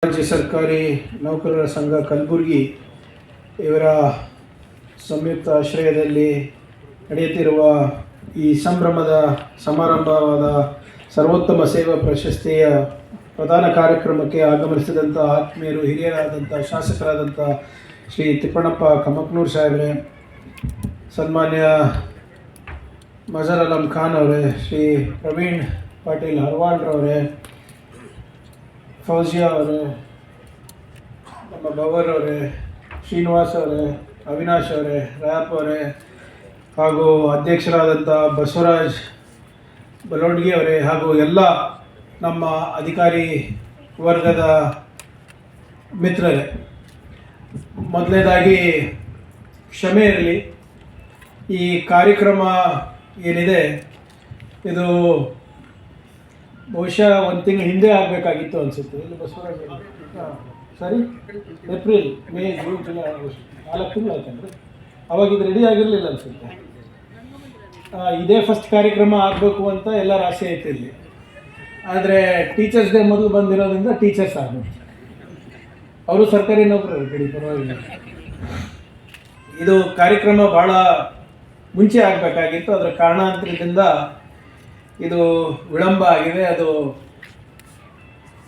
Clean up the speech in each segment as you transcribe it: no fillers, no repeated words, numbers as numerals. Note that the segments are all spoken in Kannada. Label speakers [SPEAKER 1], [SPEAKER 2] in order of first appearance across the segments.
[SPEAKER 1] ರಾಜ್ಯ ಸರ್ಕಾರಿ ನೌಕರರ ಸಂಘ ಕಲಬುರಗಿ ಇವರ ಸಂಯುಕ್ತ ಆಶ್ರಯದಲ್ಲಿ ನಡೆಯುತ್ತಿರುವ ಈ ಸಂಭ್ರಮದ ಸಮಾರಂಭವಾದ ಸರ್ವೋತ್ತಮ ಸೇವಾ ಪ್ರಶಸ್ತಿಯ ಪ್ರಧಾನ ಕಾರ್ಯಕ್ರಮಕ್ಕೆ ಆಗಮಿಸಿದಂಥ ಆತ್ಮೀಯರು, ಹಿರಿಯರಾದಂಥ ಶಾಸಕರಾದಂಥ ಶ್ರೀ ತಿಪ್ಪಣ್ಣಪ್ಪ ಕಮಕ್ನೂರು ಸಾಹೇಬ್ರೆ, ಸನ್ಮಾನ್ಯ ಮಜರ್ ಅಲಂ ಖಾನ್ ಅವರೇ, ಶ್ರೀ ಪ್ರವೀಣ್ ಪಾಟೀಲ್ ಹರ್ವಾಳ್ರವರೇ, ಫೌಜಿಯಾ ಅವರೇ, ನಮ್ಮ ಬವರ್ ಅವರೇ, ಶ್ರೀನಿವಾಸ್ ಅವರೇ, ಅವಿನಾಶ್ ಅವರೇ, ರಾಯಪ್ಪ ಅವರೇ, ಹಾಗೂ ಅಧ್ಯಕ್ಷರಾದಂಥ ಬಸವರಾಜ್ ಬಲೋಡ್ಗಿ ಅವರೇ, ಹಾಗೂ ಎಲ್ಲ ನಮ್ಮ ಅಧಿಕಾರಿ ವರ್ಗದ ಮಿತ್ರರೇ, ಮೊದಲನೇದಾಗಿ ಕ್ಷಮೆ ಇರಲಿ. ಈ ಕಾರ್ಯಕ್ರಮ ಏನಿದೆ ಇದು ಬಹುಶಃ ಒಂದು ತಿಂಗಳು ಹಿಂದೆ ಆಗಬೇಕಾಗಿತ್ತು ಅನಿಸುತ್ತೆ. ಇಲ್ಲಿ ಬಸವರಾಜ್ ಸರಿ, April, May, June, July, August 4 ತಿಂಗಳು ಆಯ್ತಂದ್ರೆ ಅವಾಗ ಇದು ರೆಡಿ ಆಗಿರಲಿಲ್ಲ ಅನಿಸುತ್ತೆ. ಇದೇ ಫಸ್ಟ್ ಕಾರ್ಯಕ್ರಮ ಆಗಬೇಕು ಅಂತ ಎಲ್ಲರ ಆಸೆ ಐತೆ ಇಲ್ಲಿ. ಆದರೆ ಟೀಚರ್ಸ್ ಡೇ ಮೊದಲು ಬಂದಿರೋದ್ರಿಂದ ಟೀಚರ್ಸ್ ಆಗಬೇಕು. ಅವರು ಸರ್ಕಾರಿ ನೌಕರರು ಬಿಡಿ, ಪರವಾಗಿಲ್ಲ. ಇದು ಕಾರ್ಯಕ್ರಮ ಭಾಳ ಮುಂಚೆ ಆಗಬೇಕಾಗಿತ್ತು. ಅದರ ಕಾರಣಾಂತರದಿಂದ ಇದು ವಿಳಂಬ ಆಗಿದೆ. ಅದು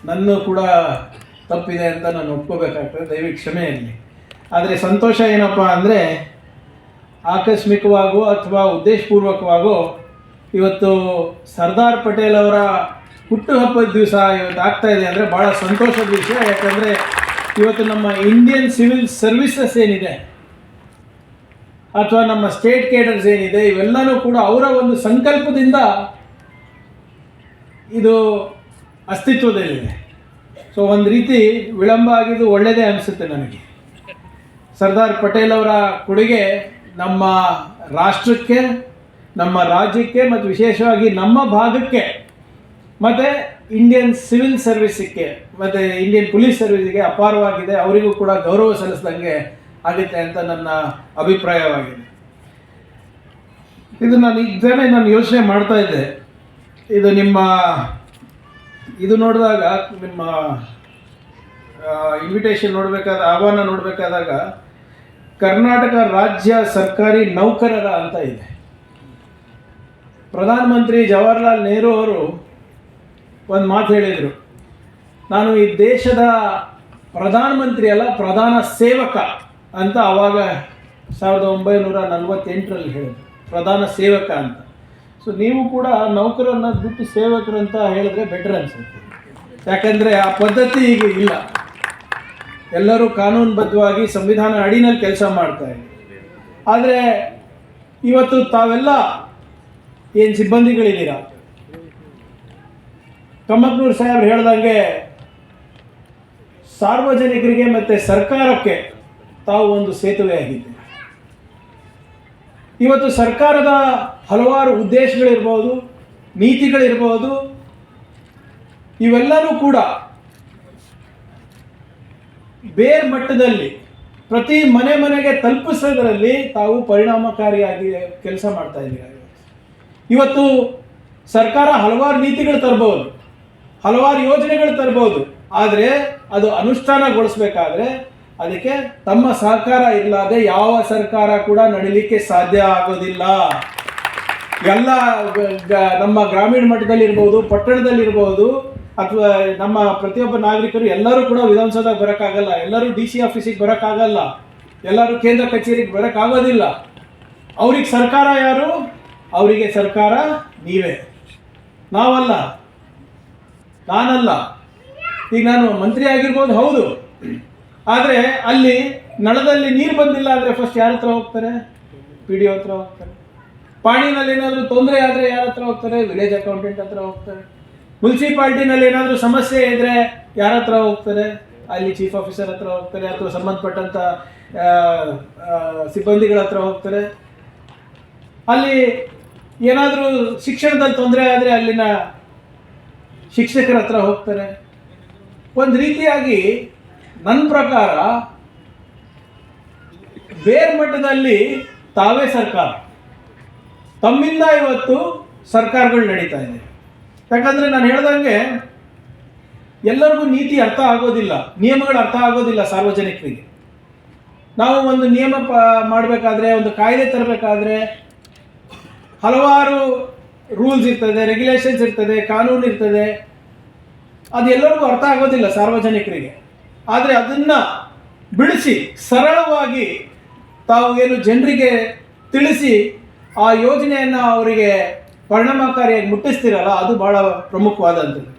[SPEAKER 1] ನನ್ನ ಕೂಡ ತಪ್ಪಿದೆ ಅಂತ ನಾನು ಒಪ್ಕೋಬೇಕಾಗ್ತದೆ, ದಯವಿಟ್ಟು ಕ್ಷಮೆ ಇರಲಿ. ಆದರೆ ಸಂತೋಷ ಏನಪ್ಪ ಅಂದರೆ, ಆಕಸ್ಮಿಕವಾಗೋ ಅಥವಾ ಉದ್ದೇಶಪೂರ್ವಕವಾಗೋ ಇವತ್ತು ಸರ್ದಾರ್ ಪಟೇಲ್ ಅವರ ಹುಟ್ಟುಹಬ್ಬದ ದಿವಸ ಇವತ್ತು ಆಗ್ತಾಯಿದೆ ಅಂದರೆ ಭಾಳ ಸಂತೋಷದ ವಿಷಯ. ಯಾಕಂದರೆ ಇವತ್ತು ನಮ್ಮ ಇಂಡಿಯನ್ ಸಿವಿಲ್ ಸರ್ವಿಸಸ್ ಏನಿದೆ ಅಥವಾ ನಮ್ಮ ಸ್ಟೇಟ್ ಕೇಡರ್ಸ್ ಏನಿದೆ, ಇವೆಲ್ಲನೂ ಕೂಡ ಅವರ ಒಂದು ಸಂಕಲ್ಪದಿಂದ ಇದು ಅಸ್ತಿತ್ವದಲ್ಲಿದೆ. ಸೊ ಒಂದು ರೀತಿ ವಿಳಂಬ ಆಗಿದ್ದು ಒಳ್ಳೆಯದೇ ಅನಿಸುತ್ತೆ ನನಗೆ. ಸರ್ದಾರ್ ಪಟೇಲ್ ಅವರ ಕೊಡುಗೆ ನಮ್ಮ ರಾಷ್ಟ್ರಕ್ಕೆ, ನಮ್ಮ ರಾಜ್ಯಕ್ಕೆ ಮತ್ತು ವಿಶೇಷವಾಗಿ ನಮ್ಮ ಭಾಗಕ್ಕೆ ಮತ್ತು ಇಂಡಿಯನ್ ಸಿವಿಲ್ ಸರ್ವಿಸಿಗೆ ಮತ್ತು ಇಂಡಿಯನ್ ಪೊಲೀಸ್ ಸರ್ವಿಸಿಗೆ ಅಪಾರವಾಗಿದೆ. ಅವರಿಗೂ ಕೂಡ ಗೌರವ ಸಲ್ಲಿಸಿದಂಗೆ ಆಗುತ್ತೆ ಅಂತ ನನ್ನ ಅಭಿಪ್ರಾಯವಾಗಿದೆ. ಇದು ನಾನು ಯೋಚನೆ ಮಾಡ್ತಾ ಇದ್ದೆ. ಇದು ನೋಡಿದಾಗ, ನಿಮ್ಮ ಇನ್ವಿಟೇಷನ್ ನೋಡಬೇಕಾದ, ಆಹ್ವಾನ ನೋಡಬೇಕಾದಾಗ ಕರ್ನಾಟಕ ರಾಜ್ಯ ಸರ್ಕಾರಿ ನೌಕರರ ಅಂತ ಇದೆ. ಪ್ರಧಾನಮಂತ್ರಿ ಜವಾಹರ್ಲಾಲ್ ನೆಹರು ಅವರು ಒಂದು ಮಾತು ಹೇಳಿದರು, ನಾನು ಈ ದೇಶದ ಪ್ರಧಾನಮಂತ್ರಿ ಅಲ್ಲ, ಪ್ರಧಾನ ಸೇವಕ ಅಂತ ಆವಾಗ 1948ರಲ್ಲಿ ಹೇಳಿದ್ರು, ಪ್ರಧಾನ ಸೇವಕ ಅಂತ. ಸೊ ನೀವು ಕೂಡ ನೌಕರನ್ನ ಬಿಟ್ಟು ಸೇವಕರು ಅಂತ ಹೇಳಿದ್ರೆ ಬೆಟರ್ ಅನ್ಸುತ್ತೆ. ಯಾಕಂದರೆ ಆ ಪದ್ಧತಿ ಈಗ ಇಲ್ಲ. ಎಲ್ಲರೂ ಕಾನೂನುಬದ್ಧವಾಗಿ ಸಂವಿಧಾನ ಅಡಿನಲ್ಲಿ ಕೆಲಸ ಮಾಡ್ತಾ ಇದ್ದಾರೆ. ಆದರೆ ಇವತ್ತು ತಾವೆಲ್ಲ ಏನು ಸಿಬ್ಬಂದಿಗಳಿದ್ದೀರಾ, ಕಮಕ್ನೂರು ಸಾಹೇಬ್ರು ಹೇಳ್ದಂಗೆ ಸಾರ್ವಜನಿಕರಿಗೆ ಮತ್ತು ಸರ್ಕಾರಕ್ಕೆ ತಾವು ಒಂದು ಸೇತುವೆ ಆಗಿದೆ. ಇವತ್ತು ಸರ್ಕಾರದ ಹಲವಾರು ಉದ್ದೇಶಗಳಿರ್ಬೋದು, ನೀತಿಗಳಿರ್ಬೋದು, ಇವೆಲ್ಲವೂ ಕೂಡ ಬೇರೆ ಮಟ್ಟದಲ್ಲಿ ಪ್ರತಿ ಮನೆಗೆ ತಲುಪಿಸೋದರಲ್ಲಿ ತಾವು ಪರಿಣಾಮಕಾರಿಯಾಗಿ ಕೆಲಸ ಮಾಡ್ತಾ ಇದ್ದೀರಿ. ಇವತ್ತು ಸರ್ಕಾರ ಹಲವಾರು ನೀತಿಗಳು ತರ್ಬೋದು, ಹಲವಾರು ಯೋಜನೆಗಳು ತರ್ಬೋದು, ಆದರೆ ಅದು ಅನುಷ್ಠಾನಗೊಳಿಸಬೇಕಾದ್ರೆ ಅದಕ್ಕೆ ತಮ್ಮ ಸಹಕಾರ ಇಲ್ಲದೆ ಯಾವ ಸರ್ಕಾರ ಕೂಡ ನಡೀಲಿಕ್ಕೆ ಸಾಧ್ಯ ಆಗೋದಿಲ್ಲ. ಎಲ್ಲ ನಮ್ಮ ಗ್ರಾಮೀಣ ಮಟ್ಟದಲ್ಲಿರ್ಬೋದು, ಪಟ್ಟಣದಲ್ಲಿರ್ಬೋದು, ಅಥವಾ ನಮ್ಮ ಪ್ರತಿಯೊಬ್ಬ ನಾಗರಿಕರು ಎಲ್ಲರೂ ಕೂಡ ವಿಧಾನಸೌಧಕ್ಕೆ ಬರೋಕ್ಕಾಗಲ್ಲ, ಎಲ್ಲರೂ DC ಆಫೀಸಿಗೆ ಬರೋಕ್ಕಾಗಲ್ಲ, ಎಲ್ಲರೂ ಕೇಂದ್ರ ಕಚೇರಿಗೆ ಬರೋಕ್ಕಾಗೋದಿಲ್ಲ. ಅವ್ರಿಗೆ ಸರ್ಕಾರ ಯಾರು? ಅವರಿಗೆ ಸರ್ಕಾರ ನೀವೇ, ನಾವಲ್ಲ, ನಾನಲ್ಲ. ಈಗ ನಾನು ಮಂತ್ರಿ ಆಗಿರ್ಬೋದು, ಹೌದು. ಆದರೆ ಅಲ್ಲಿ ನಳದಲ್ಲಿ ನೀರು ಬಂದಿಲ್ಲ ಅಂದರೆ ಫಸ್ಟ್ ಯಾರ ಹತ್ರ ಹೋಗ್ತಾರೆ? PDO ಹತ್ರ ಹೋಗ್ತಾರೆ. ಪಾಣಿನಲ್ಲಿ ಏನಾದರೂ ತೊಂದರೆ ಆದರೆ ಯಾರ ಹತ್ರ ಹೋಗ್ತಾರೆ? ವಿಲೇಜ್ ಅಕೌಂಟೆಂಟ್ ಹತ್ರ ಹೋಗ್ತಾರೆ. ಮುನ್ಸಿಪಾಲ್ಟಿನಲ್ಲಿ ಏನಾದರೂ ಸಮಸ್ಯೆ ಇದ್ದರೆ ಯಾರ ಹತ್ರ ಹೋಗ್ತಾರೆ? ಅಲ್ಲಿ ಚೀಫ್ ಆಫೀಸರ್ ಹತ್ರ ಹೋಗ್ತಾರೆ, ಅಥವಾ ಸಂಬಂಧಪಟ್ಟಂಥ ಸಿಬ್ಬಂದಿಗಳ ಹತ್ರ ಹೋಗ್ತಾರೆ. ಅಲ್ಲಿ ಏನಾದರೂ ಶಿಕ್ಷಣದಲ್ಲಿ ತೊಂದರೆ ಆದರೆ ಅಲ್ಲಿನ ಶಿಕ್ಷಕರ ಹತ್ರ ಹೋಗ್ತಾರೆ. ಒಂದು ರೀತಿಯಾಗಿ ನನ್ನ ಪ್ರಕಾರ ಬೇರೆ ಮಟ್ಟದಲ್ಲಿ ತಾವೇ ಸರ್ಕಾರ, ತಮ್ಮಿಂದ ಇವತ್ತು ಸರ್ಕಾರಗಳು ನಡೀತಾ ಇದೆ. ಯಾಕಂದರೆ ನಾನು ಹೇಳ್ದಂಗೆ ಎಲ್ಲರಿಗೂ ನೀತಿ ಅರ್ಥ ಆಗೋದಿಲ್ಲ, ನಿಯಮಗಳು ಅರ್ಥ ಆಗೋದಿಲ್ಲ ಸಾರ್ವಜನಿಕರಿಗೆ. ನಾವು ಒಂದು ನಿಯಮ ಮಾಡಬೇಕಾದ್ರೆ, ಒಂದು ಕಾಯ್ದೆ ತರಬೇಕಾದ್ರೆ ಹಲವಾರು ರೂಲ್ಸ್ ಇರ್ತದೆ, ರೆಗ್ಯುಲೇಷನ್ಸ್ ಇರ್ತದೆ, ಕಾನೂನು ಇರ್ತದೆ. ಅದೆಲ್ಲರಿಗೂ ಅರ್ಥ ಆಗೋದಿಲ್ಲ ಸಾರ್ವಜನಿಕರಿಗೆ. ಆದರೆ ಅದನ್ನು ಬಿಡಿಸಿ ಸರಳವಾಗಿ ತಾವು ಏನು ಜನರಿಗೆ ತಿಳಿಸಿ ಆ ಯೋಜನೆಯನ್ನು ಅವರಿಗೆ ಪರಿಣಾಮಕಾರಿಯಾಗಿ ಮುಟ್ಟಿಸ್ತಿರಲ್ಲ, ಅದು ಬಹಳ ಪ್ರಮುಖವಾದಂಥದ್ದು.